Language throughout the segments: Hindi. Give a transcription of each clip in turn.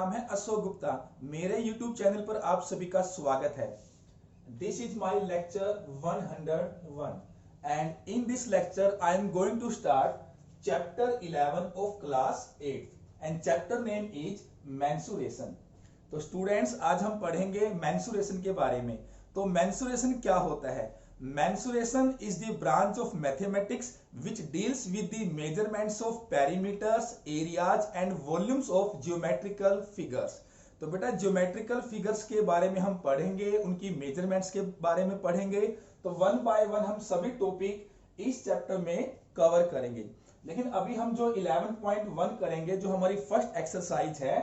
नाम है अशोक गुप्ता। मेरे YouTube चैनल पर आप सभी का स्वागत है। This is my lecture 101 and in this lecture I am going to start chapter 11 of class 8 and chapter name is mensuration। तो स्टूडेंट्स आज हम पढ़ेंगे mensuration के बारे में। तो mensuration क्या होता है? Mensuration is the branch of mathematics which deals with the measurements of perimeters, areas and volumes of geometrical figures। तो बेटा ज्योमेट्रिकल फिगर्स के बारे में हम पढ़ेंगे, उनकी मेजरमेंट्स के बारे में पढ़ेंगे। तो वन बाय वन हम सभी टॉपिक इस चैप्टर में कवर करेंगे। लेकिन अभी हम जो 11.1 करेंगे, जो हमारी फर्स्ट एक्सरसाइज है,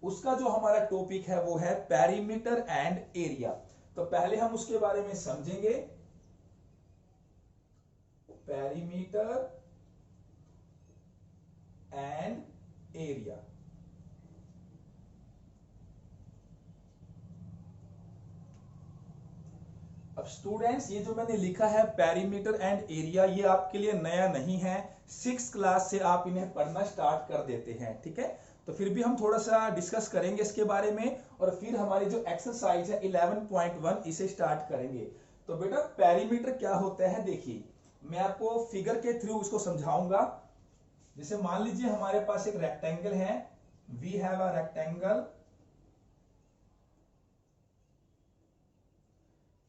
उसका जो हमारा टॉपिक है वो है पेरीमीटर एंड एरिया। तो पहले हम उसके बारे में समझेंगे, पेरीमीटर एंड एरिया। अब स्टूडेंट्स ये जो मैंने लिखा है पेरीमीटर एंड एरिया, ये आपके लिए नया नहीं है। 6th क्लास से आप इन्हें पढ़ना स्टार्ट कर देते हैं, ठीक है। तो फिर भी हम थोड़ा सा डिस्कस करेंगे इसके बारे में और फिर हमारी जो एक्सरसाइज है 11.1 इसे स्टार्ट करेंगे। तो बेटा पेरीमीटर क्या होता है, देखिए मैं आपको फिगर के थ्रू उसको समझाऊंगा। जैसे मान लीजिए हमारे पास एक रेक्टेंगल है, वी हैव अ रेक्टेंगल,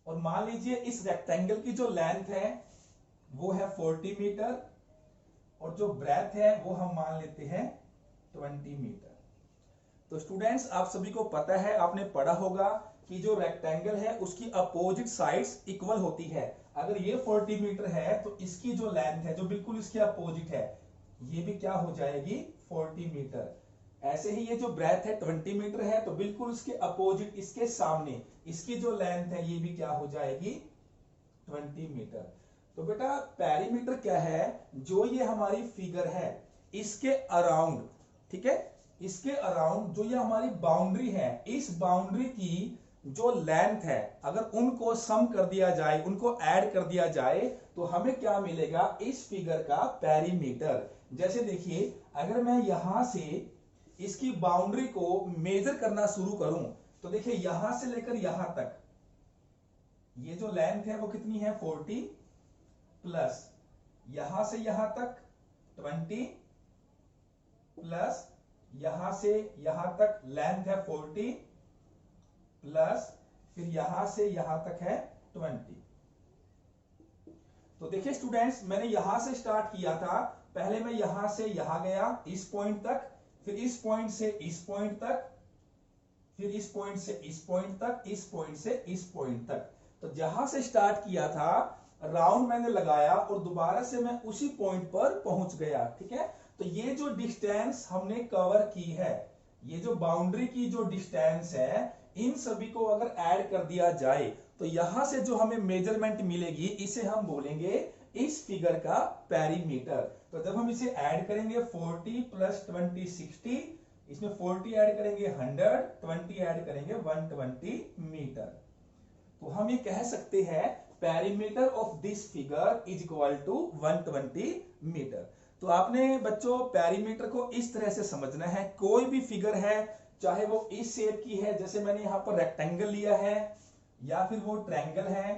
और मान लीजिए इस रेक्टेंगल की जो लेंथ है वो है 40 मीटर और जो ब्रेथ है वो हम मान लेते हैं 20 मीटर। तो स्टूडेंट्स आप सभी को पता है, आपने पढ़ा होगा कि जो रेक्टेंगल है उसकी अपोजिट साइड्स इक्वल होती है। अगर ये 40 मीटर है तो इसकी जो लेंथ है जो बिल्कुल इसके अपोजिट है, ये भी क्या हो जाएगी 40 मीटर। ऐसे ही ये जो ब्रेथ है 20 मीटर है, तो बिल्कुल इसके अपोजिट, इसके सामने इसकी जो लेंथ है ये भी क्या हो जाएगी 20 मीटर। तो बेटा पेरीमीटर क्या है, जो ये हमारी फिगर है इसके अराउंड, ठीक है, इसके अराउंड जो ये हमारी बाउंड्री है, इस बाउंड्री की जो लेंथ है अगर उनको सम कर दिया जाए, उनको ऐड कर दिया जाए, तो हमें क्या मिलेगा इस फिगर का पेरीमीटर। जैसे देखिए अगर मैं यहां से इसकी बाउंड्री को मेजर करना शुरू करूं, तो देखिए यहां से लेकर यहां तक ये जो लेंथ है वो कितनी है 40 प्लस यहां से यहां तक 20 प्लस यहां से यहां तक लेंथ है 40 प्लस फिर यहां से यहां तक है 20। तो देखिए स्टूडेंट्स मैंने यहां से स्टार्ट किया था, पहले मैं यहां से यहां गया इस पॉइंट तक, फिर इस पॉइंट से इस पॉइंट तक, फिर इस पॉइंट से इस पॉइंट तक, इस पॉइंट से इस पॉइंट तक। तो जहां से स्टार्ट किया था राउंड मैंने लगाया और दोबारा से मैं उसी पॉइंट पर पहुंच गया, ठीक है। तो ये जो डिस्टेंस हमने कवर की है, ये जो बाउंड्री की जो डिस्टेंस है, इन सभी को अगर ऐड कर दिया जाए तो यहां से जो हमें मेजरमेंट मिलेगी इसे हम बोलेंगे इस फिगर का पेरीमीटर। तो जब हम इसे ऐड करेंगे 40 प्लस 20 60, इसमें 40 ऐड करेंगे 100, 20 ऐड करेंगे 120 मीटर। तो हम ये कह सकते हैं perimeter of this figure is equal to 120 metre. तो आपने बच्चों पेरीमीटर को इस तरह से समझना है, कोई भी फिगर है चाहे वो इस शेप की है, जैसे मैंने यहां पर रेक्टेंगल लिया है, या फिर वो ट्रायंगल है।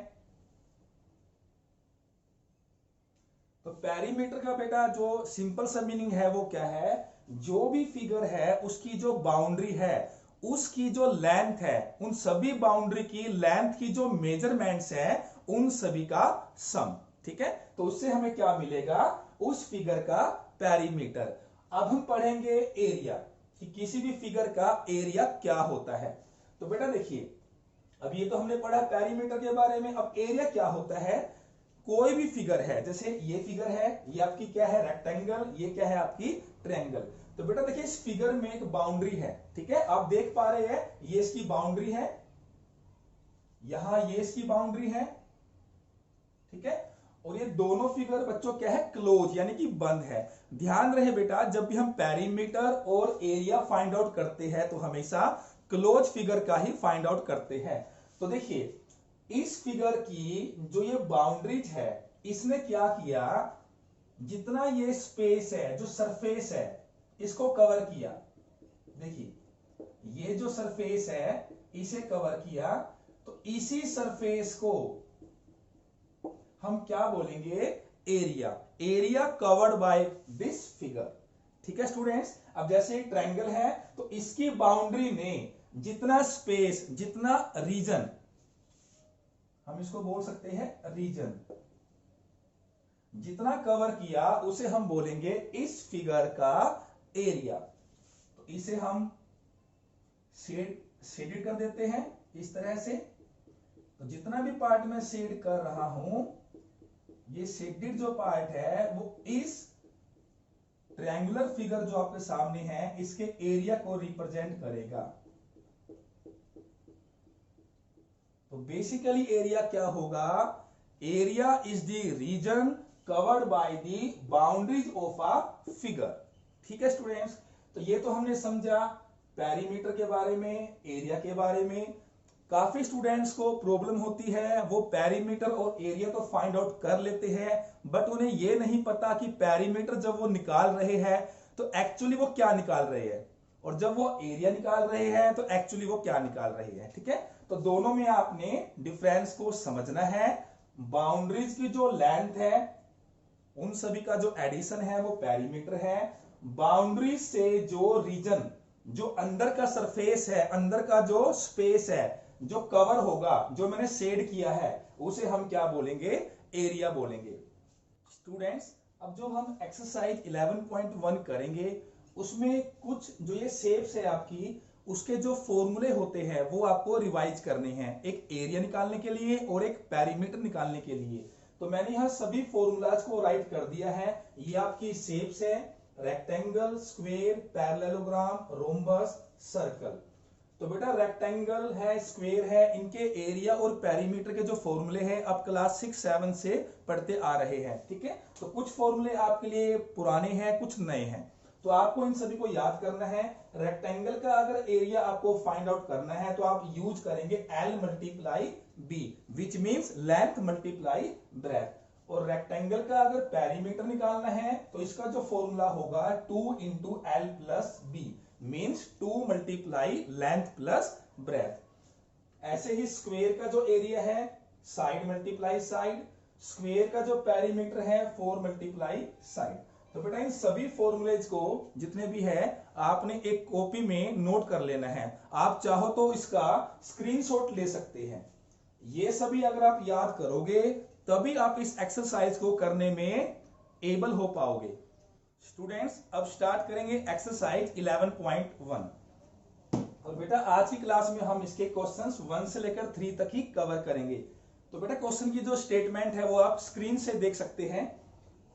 तो पेरीमीटर का बेटा जो सिंपल सा मीनिंग है वो क्या है, जो भी फिगर है उसकी जो बाउंड्री है, उसकी जो लेंथ है, उन सभी बाउंड्री की लेंथ की जो मेजरमेंट्स है उन सभी का सम, ठीक है। तो उससे हमें क्या मिलेगा, उस फिगर का पेरीमीटर। अब हम पढ़ेंगे एरिया, कि किसी भी फिगर का एरिया क्या होता है। तो बेटा देखिए अब ये तो हमने पढ़ा पेरीमीटर के बारे में, अब एरिया क्या होता है। कोई भी फिगर है, जैसे ये फिगर है, ये आपकी क्या है रेक्टेंगल, ये क्या है आपकी ट्रायंगल। तो बेटा देखिए इस फिगर में एक बाउंड्री है, ठीक है, आप देख पा रहे हैं ये इसकी बाउंड्री है, यहां ये इसकी बाउंड्री है, ठीक है। और ये दोनों फिगर बच्चों क्या है क्लोज, यानी कि बंद है। ध्यान रहे बेटा जब भी हम पेरीमीटर और एरिया फाइंड आउट करते हैं तो हमेशा क्लोज फिगर का ही फाइंड आउट करते हैं। तो देखिए इस फिगर की जो ये बाउंड्रीज है, इसने क्या किया, जितना ये स्पेस है, जो सरफेस है, इसको कवर किया। देखिए ये जो सरफेस है इसे कवर किया, तो इसी सरफेस को हम क्या बोलेंगे, area. Area covered by this figure. ठीक है स्टूडेंट्स, अब जैसे एक ट्रायंगल है तो इसकी बाउंड्री में जितना स्पेस, जितना रीजन, हम इसको बोल सकते हैं रीजन, जितना कवर किया उसे हम बोलेंगे इस फिगर का एरिया। तो इसे हम शेडेड कर देते हैं इस तरह से। तो जितना भी पार्ट मैं शेड कर रहा हूं, ये शेडेड जो पार्ट है वो इस ट्रायंगुलर फिगर जो आपके सामने है इसके एरिया को रिप्रेजेंट करेगा। तो बेसिकली एरिया क्या होगा, area is the region covered by the boundaries of a figure. ठीक है स्टूडेंट्स, तो ये तो हमने समझा पेरीमीटर के बारे में, एरिया के बारे में। काफी स्टूडेंट्स को प्रॉब्लम होती है, वो पेरीमीटर और एरिया तो फाइंड आउट कर लेते हैं, बट उन्हें ये नहीं पता कि पेरीमीटर जब वो निकाल रहे हैं तो एक्चुअली वो क्या निकाल रहे हैं, और जब वो एरिया निकाल रहे हैं तो एक्चुअली वो क्या निकाल रहे हैं। ठीक है, तो दोनों में आपने डिफरेंस को समझना है। बाउंड्रीज की जो लेंथ है उन सभी का जो एडिशन है वो पेरीमीटर है। बाउंड्री से जो रीजन, जो अंदर का सरफेस है, अंदर का जो स्पेस है, जो कवर होगा, जो मैंने शेड किया है, उसे हम क्या बोलेंगे, एरिया बोलेंगे। स्टूडेंट्स, अब जो हम एक्सरसाइज 11.1 करेंगे उसमें कुछ जो ये शेप्स है आपकी, उसके जो फॉर्मूले होते हैं वो आपको रिवाइज करने हैं, एक एरिया निकालने के लिए और एक पेरीमीटर निकालने के लिए। तो मैंने यहां सभी फॉर्मूलाज को राइट कर दिया है। ये आपकी शेप्स है, rectangle, square, parallelogram, rhombus, circle. तो बेटा रेक्टेंगल है, स्क्वायर है, इनके एरिया और पेरीमीटर के जो फॉर्मूले हैं अब क्लास 6-7 से पढ़ते आ रहे हैं। ठीक है, तो कुछ फॉर्मूले आपके लिए पुराने हैं, कुछ नए हैं, तो आपको इन सभी को याद करना है। रेक्टेंगल का अगर एरिया आपको फाइंड आउट करना है तो आप यूज करेंगे L multiply B, which means length multiply breath. और रेक्टेंगल का अगर पेरीमीटर निकालना है तो इसका जो फॉर्मूला होगा 2 into L plus B, means 2 multiply length plus breadth. ऐसे ही स्क्वायर का जो एरिया है साइड मल्टीप्लाई साइड, स्क्वायर का जो पेरीमीटर है 4 मल्टीप्लाई साइड। तो बेटा इन सभी फॉर्मूलेज को जितने भी है आपने एक कॉपी में नोट कर लेना है। आप चाहो तो इसका स्क्रीनशॉट ले सकते हैं। ये सभी अगर आप याद करोगे तभी आप इस एक्सरसाइज को करने में एबल हो पाओगे। स्टूडेंट्स, अब स्टार्ट करेंगे एक्सरसाइज 11.1। और बेटा आज की क्लास में हम इसके क्वेश्चंस 1 से लेकर 3 तक ही कवर करेंगे। तो बेटा क्वेश्चन की जो स्टेटमेंट है वो आप स्क्रीन से देख सकते हैं।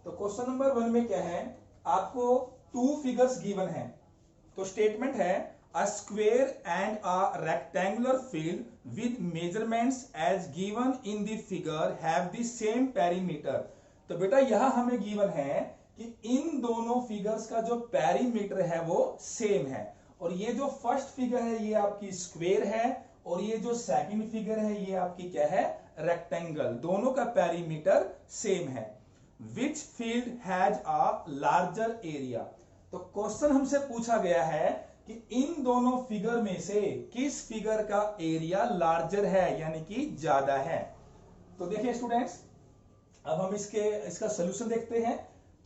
तो क्वेश्चन नंबर 1 में क्या है, आपको 2 फिगर्स गिवन है। तो स्टेटमेंट है a square and a rectangular field with measurements as given in the figure have the same perimeter. तो बेटा यहां हमें गिवन है कि इन दोनों फिगर्स का जो पेरीमीटर है वो सेम है। और ये जो फर्स्ट फिगर है ये आपकी स्क्वायर है, और ये जो सेकंड फिगर है ये आपकी क्या है, रेक्टेंगल। दोनों का पेरीमीटर सेम है। Which field has a larger area. तो क्वेश्चन हमसे पूछा गया है कि इन दोनों फिगर में से किस फिगर का एरिया लार्जर है, यानी कि ज्यादा है। तो देखिए स्टूडेंट्स, अब हम इसका सोल्यूशन देखते हैं।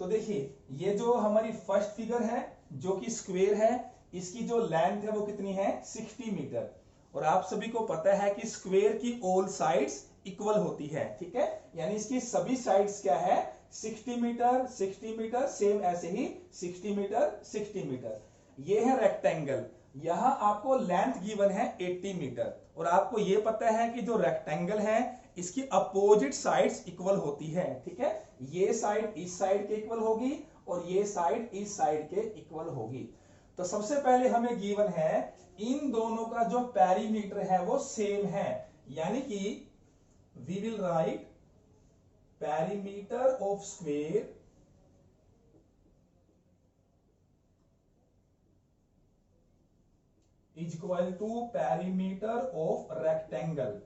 तो देखिए ये जो हमारी फर्स्ट फिगर है जो कि स्क्वायर है, इसकी जो लेंथ है वो कितनी है, 60 मीटर। और आप सभी को पता है कि स्क्वायर की ऑल साइड्स इक्वल होती है। ठीक है, यानी इसकी सभी साइड्स क्या है, 60 मीटर 60 मीटर, सेम ऐसे ही 60 मीटर 60 मीटर। ये है रेक्टेंगल, यहां आपको लेंथ गिवन है 80 मीटर। और आपको ये पता है कि जो रेक्टेंगल है इसकी अपोजिट साइड्स इक्वल होती है। ठीक है, ये साइड इस साइड के इक्वल होगी और ये साइड इस साइड के इक्वल होगी। तो सबसे पहले हमें गिवन है इन दोनों का जो पेरीमीटर है वो सेम है, यानी कि we will write perimeter of square is equal to perimeter of rectangle.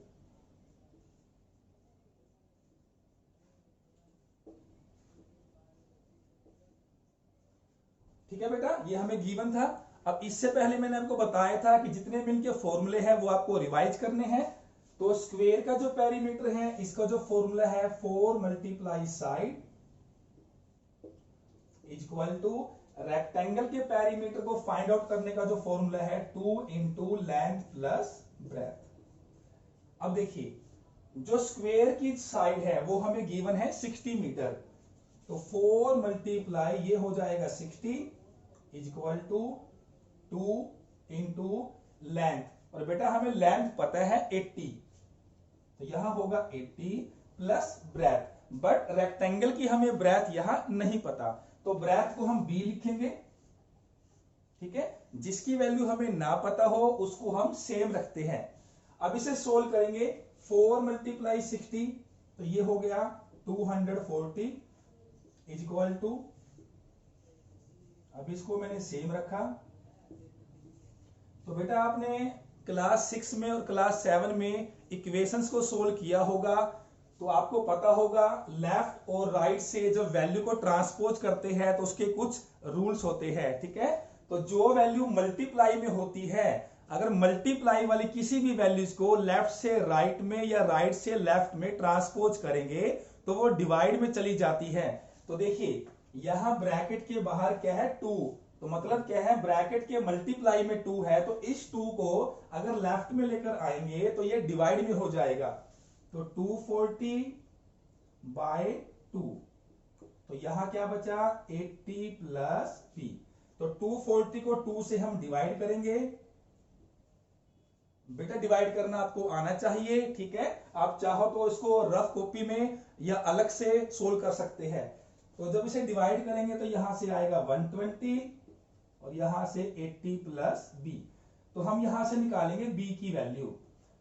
ठीक है बेटा, ये हमें गिवन था। अब इससे पहले मैंने आपको बताया था कि जितने भी इनके फॉर्मूले हैं वो आपको रिवाइज करने हैं। तो स्क्वायर का जो पेरीमीटर है इसका जो फॉर्मूला है 4 multiply side equal to rectangle के पेरीमीटर को फाइंड आउट करने का जो फॉर्मूला है 2 इंटू लेंथ प्लस ब्रेथ। अब देखिए जो स्क्वायर की साइड है वो हमें गिवन है 60 मीटर, तो 4 मल्टीप्लाई ये हो जाएगा 60 इक्वल टू 2 इंटू लेंथ, और बेटा हमें लेंथ पता है 80, तो यहां होगा 80 प्लस ब्रेथ, बट रेक्टेंगल की हमें ब्रेथ यहां नहीं पता, तो ब्रेथ को हम b लिखेंगे। ठीक है, जिसकी वैल्यू हमें ना पता हो उसको हम सेम रखते हैं। अब इसे सोल्व करेंगे, 4 मल्टीप्लाई 60 तो ये हो गया 240 इक्वल टू, अब इसको मैंने सेम रखा। तो बेटा आपने क्लास 6 में और क्लास 7 में इक्वेशंस को सोल्व किया होगा, तो आपको पता होगा लेफ्ट और राइट से जब वैल्यू को ट्रांसपोज करते हैं तो उसके कुछ रूल्स होते हैं। ठीक है, तो जो वैल्यू मल्टीप्लाई में होती है, अगर मल्टीप्लाई वाली किसी भी वैल्यूज को लेफ्ट से राइट में या राइट से लेफ्ट में ट्रांसपोज करेंगे तो वो डिवाइड में चली जाती है। तो देखिए यहां ब्रैकेट के बाहर क्या है 2, तो मतलब क्या है ब्रैकेट के मल्टीप्लाई में 2 है, तो इस 2 को अगर लेफ्ट में लेकर आएंगे तो ये डिवाइड में हो जाएगा, तो 240 बाय 2, तो यहां क्या बचा 80 प्लस p, तो 240 को 2 से हम डिवाइड करेंगे। बेटा डिवाइड करना आपको आना चाहिए। ठीक है, आप चाहो तो इसको रफ कॉपी में या अलग से सोल्व कर सकते हैं। तो जब इसे डिवाइड करेंगे तो यहां से आएगा 120 और यहां से 80 प्लस b, तो हम यहां से निकालेंगे b की वैल्यू।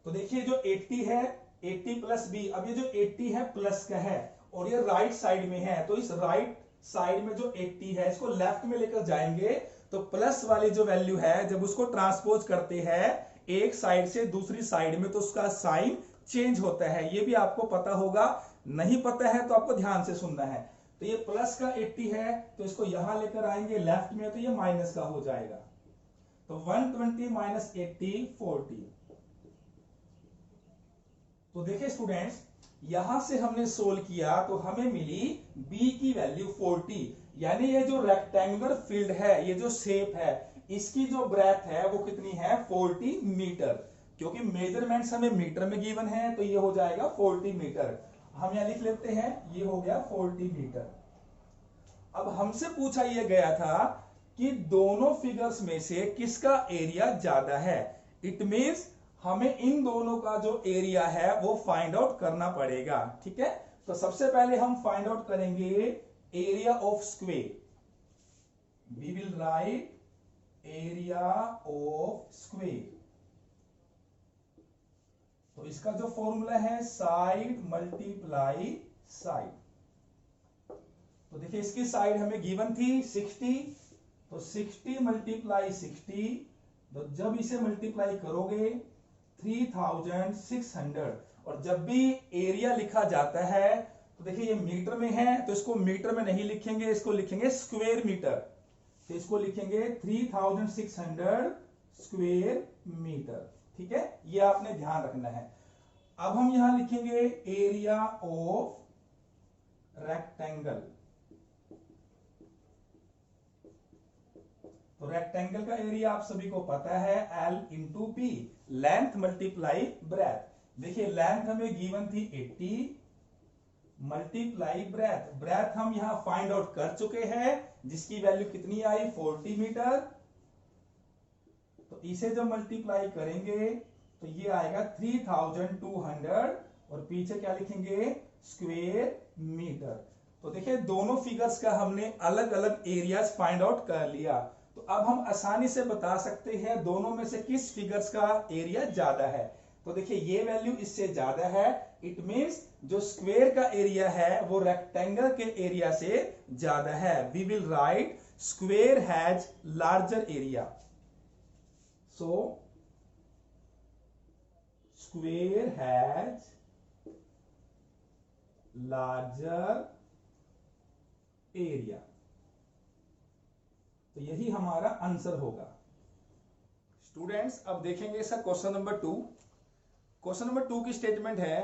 तो देखिए जो 80 है 80 प्लस b, अब ये जो 80 है प्लस का है और ये राइट साइड में है, तो इस राइट साइड में जो 80 है इसको लेफ्ट में लेकर जाएंगे तो प्लस वाली जो वैल्यू है जब उसको ट्रांसपोज करते हैं एक साइड से दूसरी साइड में तो उसका साइन चेंज होता है, ये भी आपको पता होगा। नहीं पता है तो आपको ध्यान से सुनना है। तो ये प्लस का 80 है तो इसको यहां लेकर आएंगे लेफ्ट में, तो ये माइनस का हो जाएगा, तो 120 माइनस 80 40। तो देखिए स्टूडेंट्स यहां से हमने सोल्व किया तो हमें मिली b की वैल्यू 40, यानी ये जो रेक्टेंगुलर फील्ड है, ये जो शेप है, इसकी जो ब्रेथ है वो कितनी है 40 मीटर, क्योंकि मेजरमेंट्स हमें मीटर में गिवन है तो ये हो जाएगा 40 मीटर। हम यहां लिख लेते हैं ये हो गया 40 मीटर। अब हमसे पूछा यह गया था कि दोनों फिगर्स में से किसका एरिया ज्यादा है, इट मींस हमें इन दोनों का जो एरिया है वो फाइंड आउट करना पड़ेगा। ठीक है, तो सबसे पहले हम फाइंड आउट करेंगे area of square. We will write area of square, तो इसका जो फॉर्मूला है साइड मल्टीप्लाई साइड। तो देखिए इसकी साइड हमें गिवन थी 60, तो 60 मल्टीप्लाई 60, तो जब इसे मल्टीप्लाई करोगे 3600, और जब भी एरिया लिखा जाता है तो देखिए ये मीटर में है तो इसको मीटर में नहीं लिखेंगे, इसको लिखेंगे स्क्वायर मीटर, तो इसको लिखेंगे 3600 स्क्वायर मीटर। ठीक है, ये आपने ध्यान रखना है। अब हम यहां लिखेंगे एरिया ऑफ रेक्टेंगल, तो रेक्टेंगल का एरिया आप सभी को पता है L into P, length multiply breath. देखिए लेंथ हमें गिवन थी 80 मल्टीप्लाई ब्रेथ, ब्रेथ हम यहां फाइंड आउट कर चुके हैं जिसकी वैल्यू कितनी आई 40 मीटर, तो इसे जब मल्टीप्लाई करेंगे तो ये आएगा 3200 और पीछे क्या लिखेंगे स्क्वायर मीटर। तो देखिए दोनों फिगर्स का हमने अलग अलग एरियाज फाइंड आउट कर लिया, तो अब हम आसानी से बता सकते हैं दोनों में से किस फिगर्स का एरिया ज्यादा है। तो देखिए ये वैल्यू इससे ज्यादा है, इट मींस जो स्क्वायर का एरिया है वो रेक्टेंगल के एरिया से ज्यादा है। We will write square has larger area, so square has larger area, तो यही हमारा आंसर होगा। स्टूडेंट्स अब देखेंगे इसका क्वेश्चन नंबर 2। क्वेश्चन नंबर 2 की स्टेटमेंट है,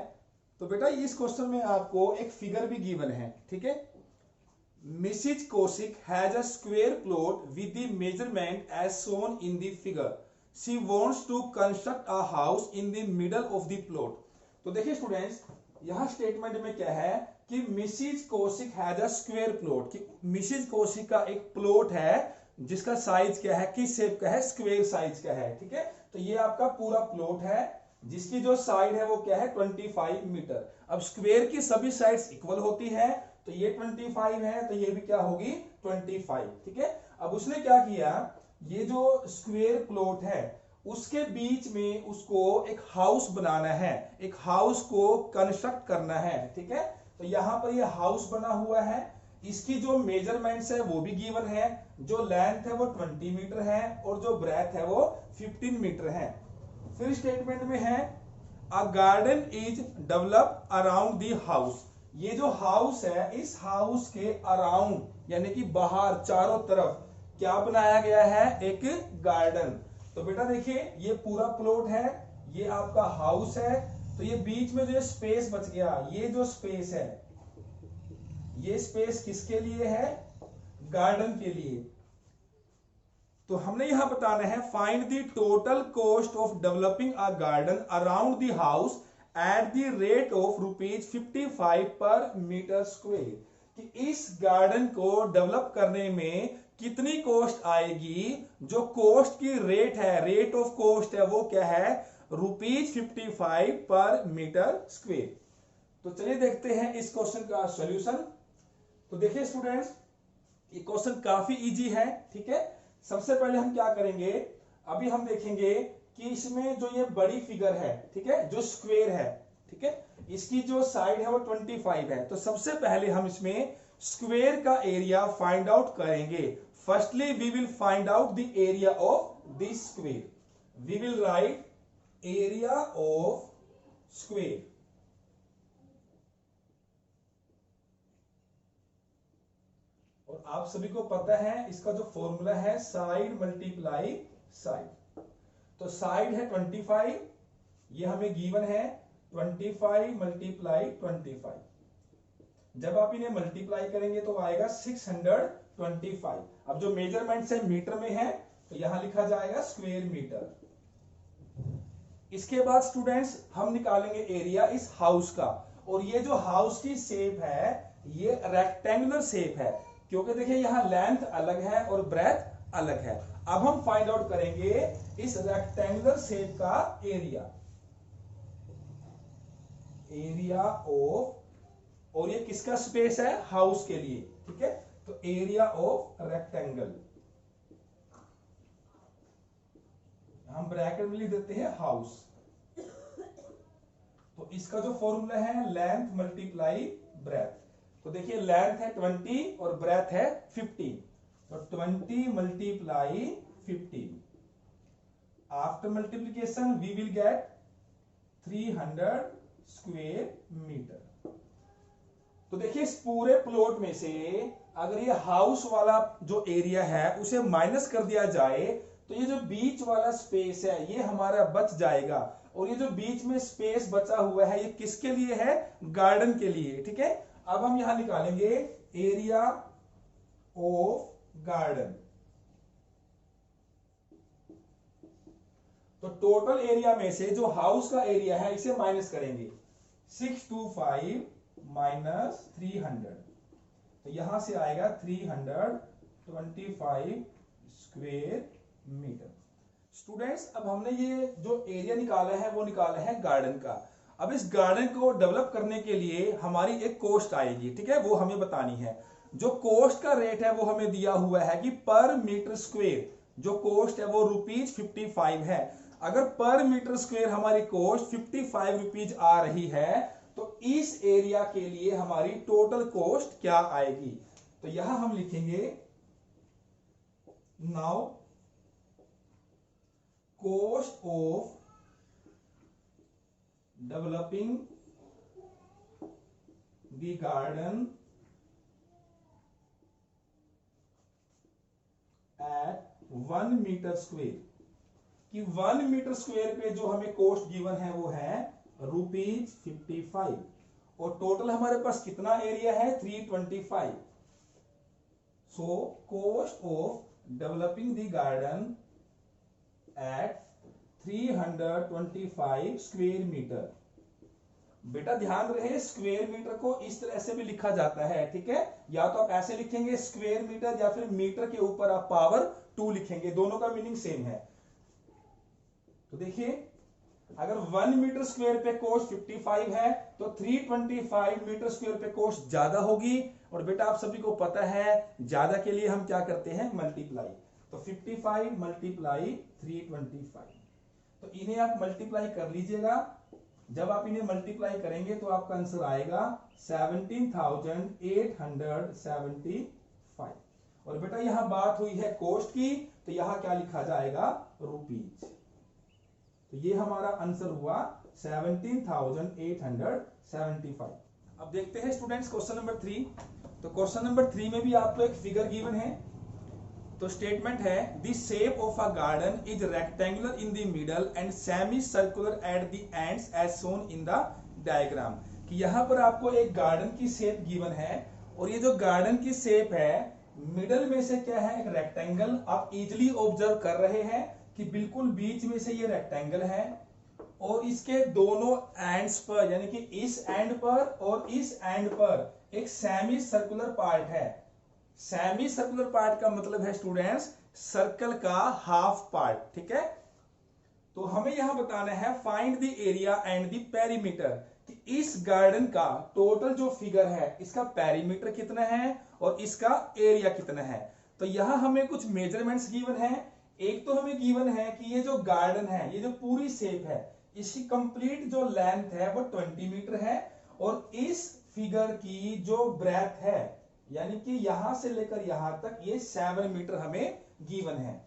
तो बेटा इस क्वेश्चन में आपको एक फिगर भी गिवन है, ठीक है। Mrs Kaushik has a square plot with the measurement as shown in the figure. She wants to construct a house in the middle of the plot. तो देखिए स्टूडेंट्स, यहां स्टेटमेंट में क्या है कि Mrs Kaushik has a square plot, कि मिसिज कौशिक का एक प्लॉट है जिसका साइज क्या है, किस शेप का है, स्क्वायर साइज का है, ठीक है। तो ये आपका पूरा प्लॉट है जिसकी जो साइड है वो क्या है 25 मीटर। अब स्क्वायर की सभी साइड्स इक्वल होती है, तो ये 25 है तो ये भी क्या होगी 25, ठीक है। अब उसने क्या किया, ये जो स्क्वायर प्लॉट है उसके बीच में उसको एक हाउस बनाना है, एक हाउस को कंस्ट्रक्ट करना है, ठीक है। तो यहां पर ये हाउस बना हुआ है, इसकी जो मेजरमेंट्स है वो भी गिवन है, जो लेंथ है वो 20 मीटर है और जो ब्रेथ है वो 15 मीटर है। फिर स्टेटमेंट में है a garden is develop around the house. ये जो हाउस है इस हाउस के अराउंड यानी कि बाहर चारों तरफ क्या बनाया गया है, एक गार्डन। तो बेटा देखिए ये पूरा प्लॉट है, ये आपका हाउस है, तो ये बीच में जो स्पेस बच गया, ये जो स्पेस है ये स्पेस किसके लिए है, गार्डन के लिए। तो हमने यहां बताना है find the total cost of developing a garden around the house at the rate of ₹55 पर मीटर स्क्वायर। कि इस गार्डन को डेवलप करने में कितनी कॉस्ट आएगी, जो कॉस्ट की रेट है, रेट ऑफ कॉस्ट है वो क्या है ₹55 पर मीटर स्क्वायर। तो चलिए देखते हैं इस क्वेश्चन का सॉल्यूशन। तो देखिए स्टूडेंट्स, ये क्वेश्चन काफी इजी है, ठीक है। सबसे पहले हम क्या करेंगे, अभी हम देखेंगे कि इसमें जो ये बड़ी फिगर है, ठीक है, जो स्क्वायर है, ठीक है, इसकी जो साइड है वो 25 है। तो सबसे पहले हम इसमें स्क्वायर का एरिया फाइंड आउट करेंगे। Firstly we will find out the area of this square. We will write area of square. और आप सभी को पता है इसका जो फॉर्मूला है साइड मल्टीप्लाई साइड। तो साइड है 25, ये हमें गिवन है 25 मल्टीप्लाई 25। जब आप इन्हें मल्टीप्लाई करेंगे तो आएगा 625। अब जो मेजरमेंट है मीटर में है तो यहां लिखा जाएगा स्क्वायर मीटर। इसके बाद स्टूडेंट्स हम निकालेंगे एरिया इस हाउस का। और ये जो हाउस की शेप है ये रेक्टेंगुलर शेप है, क्योंकि देखिए यहां लेंथ अलग है और ब्रेथ अलग है। अब हम फाइंड आउट करेंगे इस रेक्टेंगुलर शेप का एरिया, एरिया ऑफ, और ये किसका स्पेस है, हाउस के लिए, ठीक है। तो एरिया ऑफ रेक्टेंगल, हम ब्रैकेट में लिख देते हैं हाउस। तो इसका जो फॉर्मूला है लेंथ मल्टीप्लाई ब्रेथ। तो देखिए लेंथ है 20 और ब्रेथ है 15, तो 20 multiply 15। After multiplication we will get 300 square metre. तो देखिए इस पूरे प्लॉट में से अगर ये हाउस वाला जो एरिया है उसे माइनस कर दिया जाए तो ये जो बीच वाला स्पेस है ये हमारा बच जाएगा। और ये जो बीच में स्पेस बचा हुआ है ये किसके लिए है, गार्डन के लिए, ठीक है। अब हम यहां निकालेंगे एरिया ऑफ गार्डन। तो टोटल एरिया में से जो हाउस का एरिया है इसे माइनस करेंगे, 625 माइनस 300, तो यहां से आएगा 325 स्क्वायर मीटर। स्टूडेंट्स अब हमने ये जो एरिया निकाला है वो निकाला है गार्डन का। अब इस गार्डन को डेवलप करने के लिए हमारी एक कॉस्ट आएगी, ठीक है, वो हमें बतानी है। जो कॉस्ट का रेट है वो हमें दिया हुआ है कि पर मीटर स्क्वायर जो कॉस्ट है वो ₹55 है। अगर पर मीटर स्क्वायर हमारी कॉस्ट 55 रुपीज आ रही है तो इस एरिया के लिए हमारी टोटल कॉस्ट क्या आएगी। तो यहां हम लिखेंगे now cost of developing the garden at 1 meter square। कि 1 मीटर स्क्वायर पे जो हमें कॉस्ट गिवन है वो है ₹55 और टोटल हमारे पास कितना एरिया है 325। So cost of developing the garden at 325 square metre. बेटा ध्यान रहे स्क्वायर मीटर को इस तरह से भी लिखा जाता है, ठीक है, या तो आप ऐसे लिखेंगे स्क्वायर मीटर या फिर मीटर के ऊपर आप पावर 2 लिखेंगे, दोनों का मीनिंग सेम है। तो देखिए अगर 1 मीटर स्क्वायर पे कॉस्ट 55 है तो 325 मीटर स्क्वायर पे कॉस्ट ज्यादा होगी। और बेटा आप सभी को पता है ज्यादा के लिए हम क्या करते हैं मल्टीप्लाई, तो 55 मल्टीप्लाई 325, तो इन्हें आप मल्टीप्लाई कर लीजिएगा। जब आप इन्हें मल्टीप्लाई करेंगे तो आपका आंसर आएगा 17,875। और बेटा यहां बात हुई है कॉस्ट की, तो यहां क्या लिखा जाएगा रुपीज। तो ये हमारा आंसर हुआ 17,875। अब देखते हैं स्टूडेंट्स क्वेश्चन नंबर 3। तो क्वेश्चन नंबर 3 में भी आपको एक फिगर गिवन है। तो स्टेटमेंट है the shape of a garden is rectangular in the middle and semi circular at the ends as shown in the diagram. कि यहां पर आपको एक गार्डन की शेप गिवन है और ये जो गार्डन की शेप है मिडल में से क्या है एक रेक्टेंगल। आप इजिली ऑब्जर्व कर रहे हैं कि बिल्कुल बीच में से ये रेक्टेंगल है और इसके दोनों एंड्स पर यानी कि इस एंड पर और इस एंड पर एक सेमी सर्कुलर पार्ट है। सेमी सर्कुलर पार्ट का मतलब है स्टूडेंट्स सर्कल का हाफ पार्ट, ठीक है। तो हमें यहां बताना है find the area and the perimeter, कि इस गार्डन का टोटल जो फिगर है इसका पेरीमीटर कितना है और इसका एरिया कितना है। तो यहां हमें कुछ मेजरमेंट्स गिवन है। एक तो हमें गिवन है कि ये जो गार्डन है ये जो पूरी शेप है इसकी कंप्लीट जो लेंथ है वो 20 मीटर है और इस फिगर की जो ब्रेथ है यानी कि यहां से लेकर यहां तक ये 7 मीटर हमें गिवन है।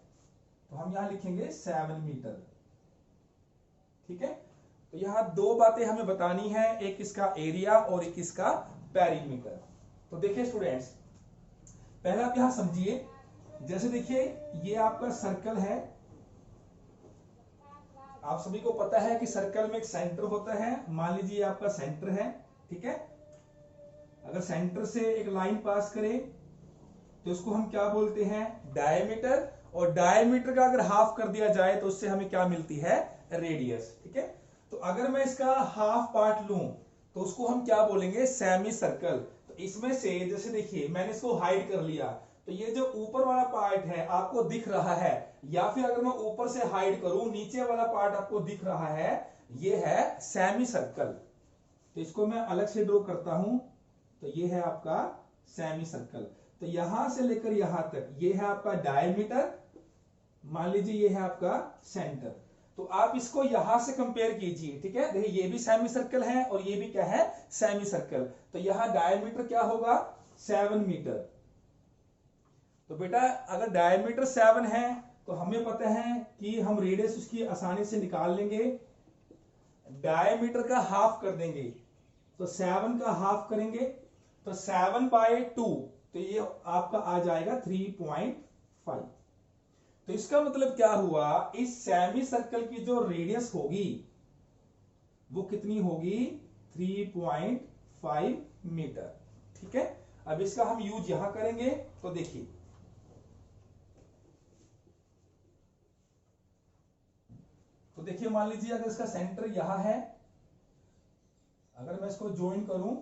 तो हम यहां लिखेंगे 7 मीटर, ठीक है। तो यहां दो बातें हमें बतानी है, एक इसका एरिया और एक इसका पेरीमीटर। तो देखिए स्टूडेंट्स पहले आप यहां समझिए, जैसे देखिए ये आपका सर्कल है। आप सभी को पता है कि सर्कल में एक सेंटर होता है। मान लीजिए आपका सेंटर है, ठीक है। अगर सेंटर से एक लाइन पास करे तो उसको हम क्या बोलते हैं डायमीटर, और डायमीटर का अगर हाफ कर दिया जाए तो उससे हमें क्या मिलती है रेडियस, ठीक है। तो अगर मैं इसका हाफ पार्ट लूं तो उसको हम क्या बोलेंगे सेमी सर्कल। तो इसमें से जैसे देखिए मैंने इसको हाइड कर लिया तो ये जो ऊपर वाला पार्ट है आपको दिख रहा है, या फिर अगर मैं ऊपर से हाइड करूं नीचे वाला पार्ट आपको दिख रहा है, ये है सेमी सर्कल। तो इसको मैं अलग से ड्रॉ करता हूं। तो ये है आपका सेमी सर्कल। तो यहां से लेकर यहां तक ये है आपका डायमीटर, मान लीजिए ये है आपका सेंटर। तो आप इसको यहां से कंपेयर कीजिए, ठीक है। देखिए ये भी सेमी सर्कल है और ये भी क्या है सेमी सर्कल। तो यहां डायमीटर क्या होगा 7 मीटर। तो बेटा अगर डायमीटर 7 है तो हमें पता है कि हम रेडियस उसकी आसानी से निकाल लेंगे। डायमीटर का हाफ कर देंगे तो 7 का हाफ करेंगे तो 7/2, तो ये आपका आ जाएगा 3.5। तो इसका मतलब क्या हुआ, इस सेमी सर्कल की जो रेडियस होगी वो कितनी होगी 3.5 मीटर, ठीक है। अब इसका हम यूज यहां करेंगे। तो देखिए मान लीजिए अगर इसका सेंटर यहां है, अगर मैं इसको ज्वाइन करूं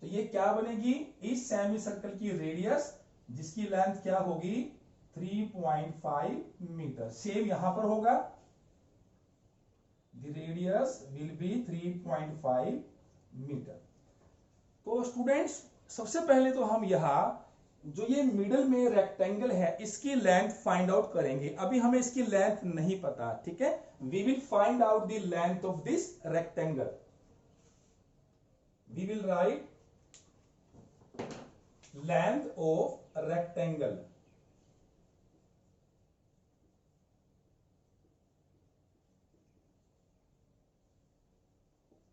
तो ये क्या बनेगी इस सेमी सर्कल की रेडियस जिसकी लेंथ क्या होगी 3.5 मीटर। सेम यहां पर होगा, the radius will be 3.5 metre. तो स्टूडेंट्स सबसे पहले तो हम यहां जो ये मिडल में रेक्टेंगल है इसकी लेंथ फाइंड आउट करेंगे। अभी हमें इसकी लेंथ नहीं पता, ठीक है। We will find out the length of this rectangle. We will write length of rectangle.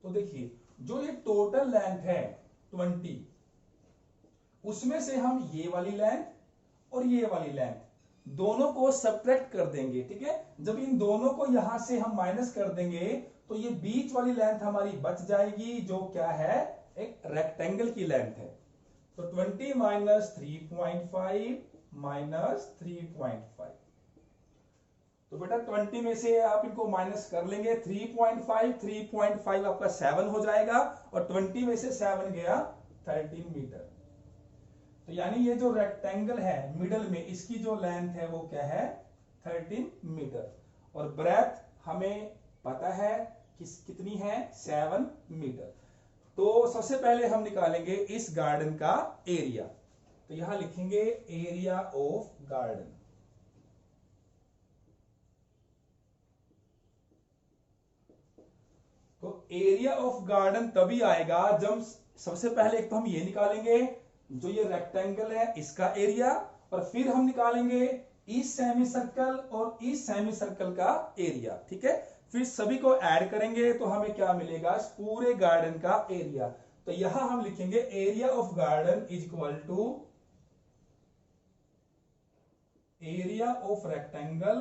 तो देखिए जो ये टोटल लेंथ है 20, उसमें से हम ये वाली लेंथ और ये वाली लेंथ दोनों को सब्ट्रैक्ट कर देंगे, ठीक है। जब इन दोनों को यहां से हम माइनस कर देंगे तो ये बीच वाली लेंथ हमारी बच जाएगी, जो क्या है, एक रेक्टेंगल की लेंथ है। तो 20 माइनस 3.5 माइनस 3.5, तो बेटा 20 में से आप इनको माइनस कर लेंगे। 3.5 आपका 7 हो जाएगा, और 20 में से 7 गया 13 मीटर। तो यानी ये जो रेक्टेंगल है मिडल में, इसकी जो लेंथ है वो क्या है, 13 मीटर। और ब्रेथ हमें पता है कितनी है, 7 मीटर। तो सबसे पहले हम निकालेंगे इस गार्डन का एरिया। तो यहां लिखेंगे एरिया ऑफ गार्डन। तो एरिया ऑफ गार्डन तभी आएगा जब सबसे पहले एक तो हम ये निकालेंगे जो ये रेक्टेंगल है इसका एरिया, और फिर हम निकालेंगे इस सेमी सर्कल और इस सेमी सर्कल का एरिया, ठीक है। फिर सभी को ऐड करेंगे तो हमें क्या मिलेगा, इस पूरे गार्डन का एरिया। तो यहां हम लिखेंगे area of garden is equal to area of rectangle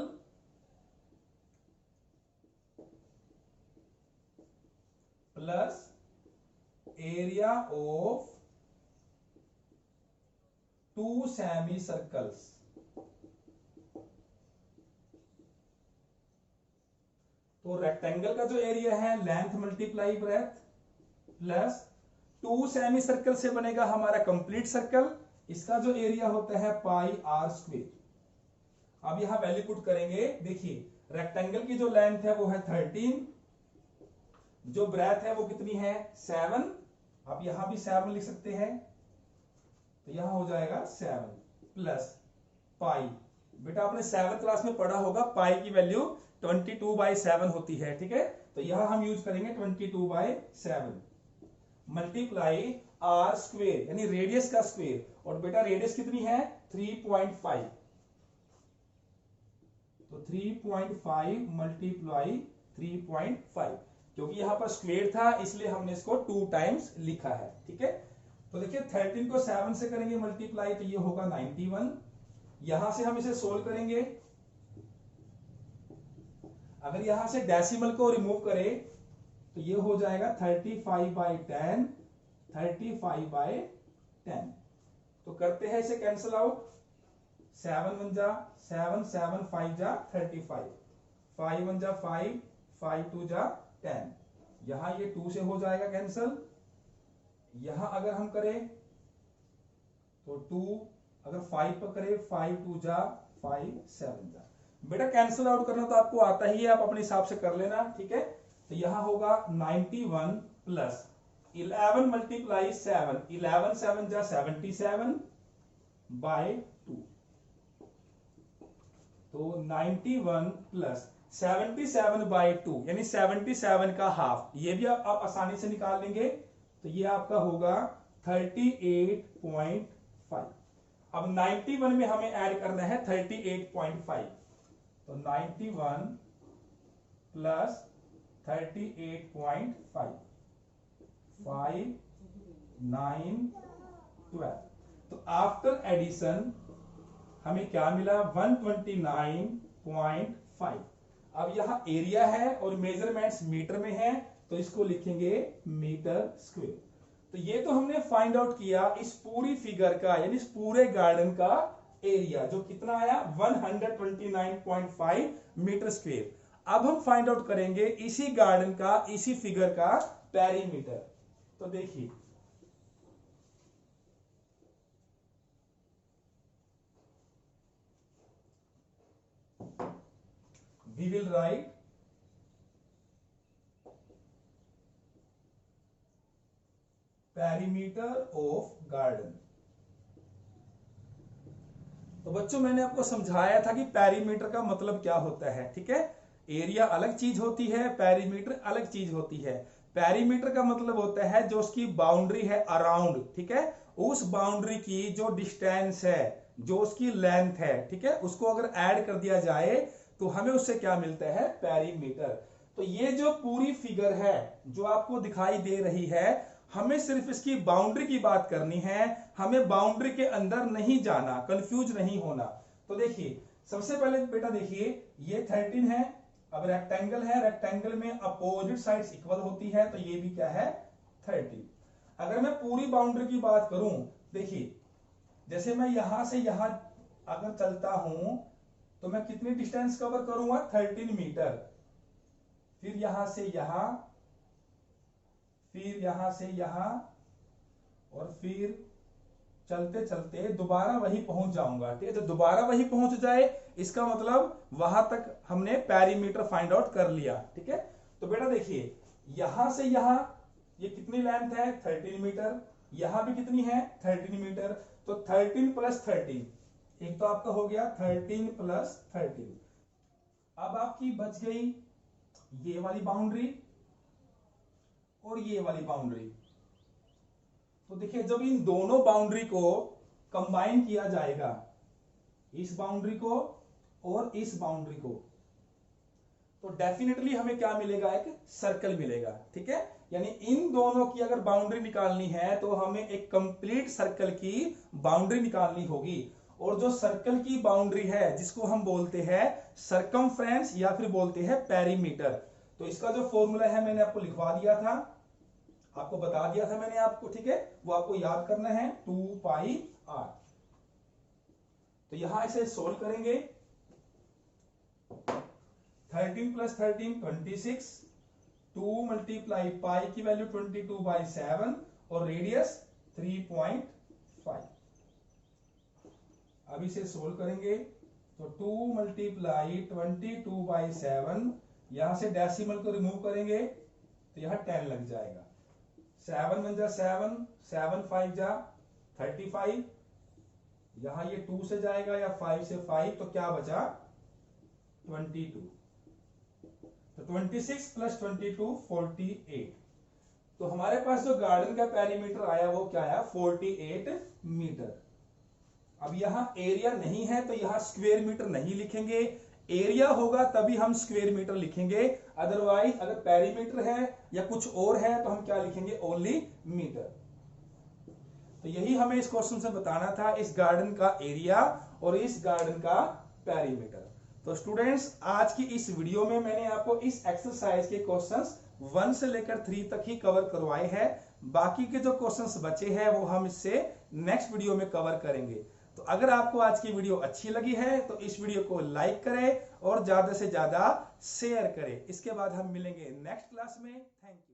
plus area of 2 semi circles. तो रेक्टेंगल का जो एरिया है length multiply breadth plus 2 semi circle से बनेगा हमारा कंप्लीट सर्कल, इसका जो एरिया होता है पाई आर स्क्वायर। अब यहां वैल्यू पुट करेंगे, देखिए रेक्टेंगल की जो लेंथ है वो है 13, जो ब्रेथ है वो कितनी है 7, आप यहां भी 7 लिख सकते हैं, तो यहां हो जाएगा 7 प्लस पाई। बेटा आपने 7th क्लास में पढ़ा होगा पाई की वैल्यू 22/7 होती है, ठीक है। तो यहां हम यूज करेंगे 22/7 मल्टीप्लाई आर स्क्वेयर यानी रेडियस का स्क्वेयर, और बेटा रेडियस कितनी है 3.5, तो 3.5 मल्टीप्लाई 3.5, क्योंकि यहां पर स्क्वेयर था इसलिए हमने इसको 2 टाइम्स लिखा है, ठीक है। तो देखिए 13 को 7 से करेंगे मल्टीप्लाई तो ये होगा 91, यहां से हम इसे सोल्व करेंगे, अगर यहां से डेसिमल को रिमूव करें तो ये हो जाएगा 35/10, 35/10। तो करते हैं इसे कैंसिल आउट, 7 1 जा 7, 7 5 जा 35, 5 1 जा 5, 5 2 जा 10, यहां ये 2 से हो जाएगा कैंसिल। यहां अगर हम करें तो 2, अगर 5 पर करें 5 2 जा 5 7 जा। बेटा कैंसिल आउट करना तो आपको आता ही है, आप अपने हिसाब से कर लेना, ठीक है। तो यहां होगा 91 प्लस 11 मल्टीप्लाई 7, 11 7 जा 77/2, तो 91 प्लस 77/2 यानी 77 का हाफ, ये भी आप आसानी से निकाल लेंगे, तो ये आपका होगा 38.5। अब 91 में हमें ऐड करना है 38.5, तो 91 प्लस 38.5, 5 9 12, तो आफ्टर एडिशन हमें क्या मिला 129.5। अब यहां एरिया है और मेजरमेंट्स मीटर में है, तो इसको लिखेंगे मीटर स्क्वायर। तो ये तो हमने फाइंड आउट किया इस पूरी फिगर का यानी इस पूरे गार्डन का एरिया, जो कितना आया 129.5 मीटर स्क्वायर। अब हम फाइंड आउट करेंगे इसी गार्डन का, इसी फिगर का पेरीमीटर। तो देखिए we will write perimeter of garden। तो बच्चों मैंने आपको समझाया था कि पेरीमीटर का मतलब क्या होता है, ठीक है। एरिया अलग चीज होती है, पेरीमीटर अलग चीज होती है। पेरीमीटर का मतलब होता है जो उसकी बाउंड्री है अराउंड, ठीक है, उस बाउंड्री की जो डिस्टेंस है, जो उसकी लेंथ है, ठीक है, उसको अगर ऐड कर दिया जाए तो हमें उससे क्या मिलता है, पेरीमीटर। तो ये जो पूरी फिगर है जो आपको दिखाई दे रही है, हमें सिर्फ इसकी बाउंड्री की बात करनी है, हमें बाउंड्री के अंदर नहीं जाना, कंफ्यूज नहीं होना। तो देखिए सबसे पहले बेटा देखिए ये 13 है, अब रेक्टेंगल है, रेक्टेंगल में अपोजिट साइड्स इक्वल होती है, तो ये भी क्या है 30। अगर मैं पूरी बाउंड्री की बात करूं, देखिए जैसे मैं यहां से यहां अगर चलता हूं तो मैं कितनी डिस्टेंस कवर करूंगा 13 मीटर, फिर यहां से यहां, फिर यहां से यहां, और फिर चलते चलते दोबारा वही पहुंच जाऊंगा। ठीक है, तो दोबारा वही पहुंच जाए इसका मतलब वहां तक हमने पेरीमीटर फाइंड आउट कर लिया। ठीक है, तो बेटा देखिए यहां से यहां ये कितनी लेंथ है 13 मीटर, यहां भी कितनी है 13 मीटर, तो 13 प्लस 13, एक तो आपका हो गया 13 प्लस 13। अब आपकी बच गई ये वाली बाउंड्री और ये वाली बाउंड्री। तो देखिए जब इन दोनों बाउंड्री को कंबाइन किया जाएगा, इस बाउंड्री को और इस बाउंड्री को, तो डेफिनेटली हमें क्या मिलेगा, एक सर्कल मिलेगा। ठीक है, यानी इन दोनों की अगर बाउंड्री निकालनी है तो हमें एक कंप्लीट सर्कल की बाउंड्री निकालनी होगी। और जो सर्कल की बाउंड्री है जिसको हम बोलते हैं सरकमफ्रेंस या फिर बोलते हैं पेरीमीटर, तो इसका जो फॉर्मूला है मैंने आपको लिखवा दिया था, आपको बता दिया था मैंने आपको। ठीक है, वो आपको याद करना है 2 पाई r। तो यहां इसे सोल्व करेंगे, 13 प्लस 13 26, 2 मल्टीप्लाई पाई की वैल्यू 22/7 और रेडियस 3.5। अब इसे सोल्व करेंगे तो 2 मल्टीप्लाई 22/7, यहां से डेसिमल को रिमूव करेंगे तो यहां 10 लग जाएगा, 7 1 जा 7, 7 5 जा 35, यहां ये 2 से जाएगा या 5 से 5, तो क्या बचा 22, तो 26 प्लस 22 48। तो हमारे पास जो गार्डन का पेरीमीटर आया वो क्या आया 48 मीटर। अब यहां एरिया नहीं है तो यहां स्क्वायर मीटर नहीं लिखेंगे, एरिया होगा तभी हम स्क्वायर मीटर लिखेंगे, अदरवाइज अगर पेरीमीटर है या कुछ और है तो हम क्या लिखेंगे ओनली मीटर। तो यही हमें इस क्वेश्चन से बताना था, इस गार्डन का एरिया और इस गार्डन का पेरीमीटर। तो स्टूडेंट्स आज की इस वीडियो में मैंने आपको इस एक्सरसाइज के क्वेश्चंस 1 से लेकर 3 तक ही कवर करवाए हैं, बाकी के जो क्वेश्चंस बचे हैं वो हम इससे नेक्स्ट वीडियो में कवर करेंगे। तो अगर आपको आज की वीडियो अच्छी लगी है तो इस वीडियो को लाइक करें और ज्यादा से ज्यादा शेयर करें। इसके बाद हम मिलेंगे नेक्स्ट क्लास में। Thank you.